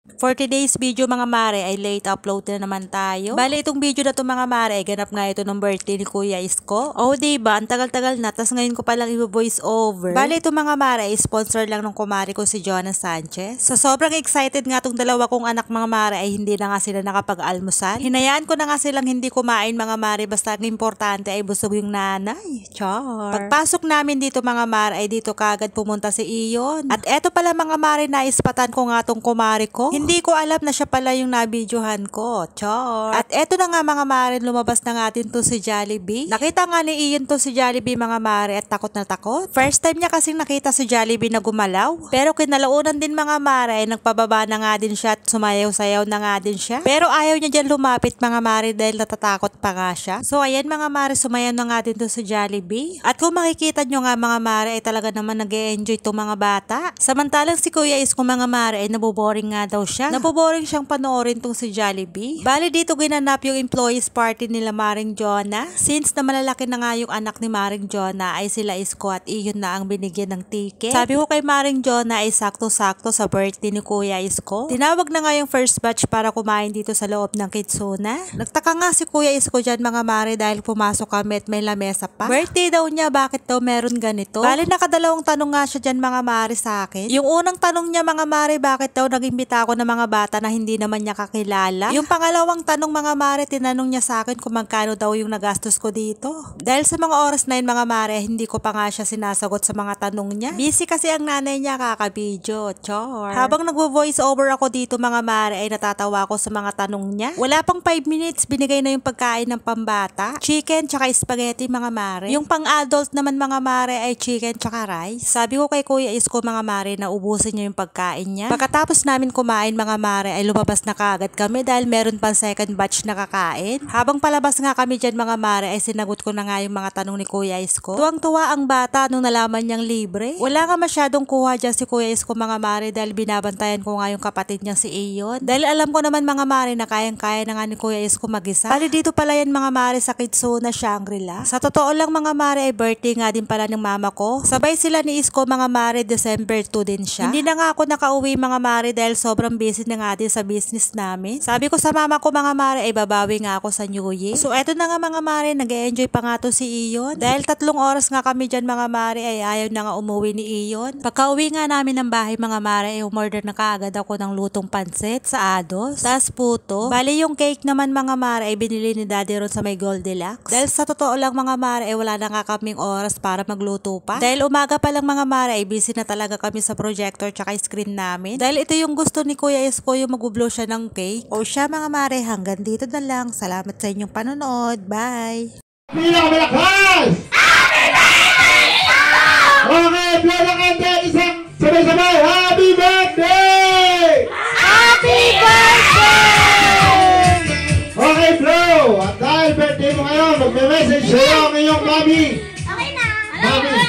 For today's video mga mare ay late upload na naman tayo. Bali itong video na to mga mare ay ganap nga ito ng birthday ni Kuya Isko. Oh diba, ang tagal-tagal na, tas ngayon ko palang i-voice over. Bali itong mga mare ay sponsor lang ng kumari ko si Jonas Sanchez. Sa sobrang excited nga tong dalawa kong anak mga mare ay hindi na nga sila nakapag-almusal. Hinayaan ko na nga silang hindi kumain mga mare, basta ang importante ay busog yung nanay. Char. Pagpasok namin dito mga mare ay dito kagad pumunta si Iyon. At eto pala mga mare, naispatan ko nga tong kumari ko. Hindi ko alam na siya pala yung nabidyohan ko. Char. At eto na nga mga mare, lumabas na nga din to si Jollibee. Nakita nga ni Ian to si Jollibee mga mare at takot na takot. First time niya kasing nakita si Jollibee na gumalaw. Pero kinalaunan din mga mare ay nagpababa na nga din siya at sumayaw-sayaw na nga din siya. Pero ayaw niya dyan lumapit mga mare dahil natatakot pa nga siya. So ayan mga mare, sumayaw na nga din to si Jollibee. At kung makikita nyo nga mga mare ay talaga naman nag-e-enjoy to mga bata. Samantalang si Kuya Isko mga mare ay naboboring nga daw siya. Naboboring siyang panoorin tong si Jollibee. Bali dito ginanap yung employees party nila Maring Jonah. Since na malalaki na nga yung anak ni Maring Jonah ay sila Isko at Iyon na ang binigyan ng ticket. Sabi ko kay Maring Jonah ay sakto-sakto sa birthday ni Kuya Isko. Tinawag na nga yung first batch para kumain dito sa loob ng Kitsuna. Nagtaka nga si Kuya Isko dyan mga mare dahil pumasok kami at may lamesa pa. Birthday daw niya, bakit daw meron ganito? Bali nakadalawang tanong nga siya dyan mga mare sa akin. Yung unang tanong niya mga mare, bakit daw nag-imbita ako ng mga bata na hindi naman niya kakilala. Yung pangalawang tanong mga mare, tinanong niya sa akin kung magkano daw yung nagastos ko dito. Dahil sa mga oras na yun mga mare, hindi ko pa nga siya sinasagot sa mga tanong niya. Busy kasi ang nanay niya kakabidyo. Char. Habang nagvo-voice over ako dito mga mare, ay natatawa ako sa mga tanong niya. Wala pang 5 minutes, binigay na yung pagkain ng pambata. Chicken tsaka spaghetti mga mare. Yung pang-adult naman mga mare ay chicken tsaka rice. Sabi ko kay Kuya Isko mga mare na ubusin niya yung pagkain niya. Pagkatapos namin kumain mga mare ay lumabas na kaagad kami dahil meron pang second batch na kakain. Habang palabas nga kami dyan mga mare ay sinagot ko na nga yung mga tanong ni Kuya Isko. Tuwang-tuwa ang bata nung nalaman niyang libre. Wala nga masyadong kuha dyan si Kuya Isko mga mare dahil binabantayan ko nga yung kapatid niyang si Iyon. Dahil alam ko naman mga mare na kayang-kaya na nga ni Kuya Isko mag-isa. Bali dito pala yan mga mare sa Kitsuna, Shangri-La. Sa totoo lang mga mare ay birthday nga din pala ng mama ko. Sabay sila ni Isko mga mare, December 2 din siya. Hindi na nga ako nakauwi mga mare dahil sobrang busy na nga din sa business namin. Sabi ko sa mama ko mga mare ay babawi nga ako sa New Year. So eto na nga mga mare, nag-e-enjoy pa nga to si Iyon. Dahil 3 oras nga kami dyan mga mare ay ayaw na nga umuwi ni Iyon. Pagka-uwi nga namin ng bahay mga mare ay umorder na kaagad ako ng lutong pansit sa Ados. Tas puto. Bali yung cake naman mga mare ay binili ni Daddy Ron sa may Goldilocks. Dahil sa totoo lang mga mare ay wala na nga kaming oras para magluto pa. Dahil umaga pa lang mga mare ay busy na talaga kami sa projector tsaka screen namin. Dahil ito yung gusto ni Kuya Isko, yung mag-blow siya ng cake. O siya mga mare, hanggang dito na lang. Salamat sa inyong panonood. Bye! Pinakalakas! Happy birthday! Okay, blow na kanta, isang sabay-sabay. Happy birthday! Happy birthday! Okay, blow! At dahil birthday mo ngayon, magme-message sa'yo ang iyong mami. Okay na. Mami.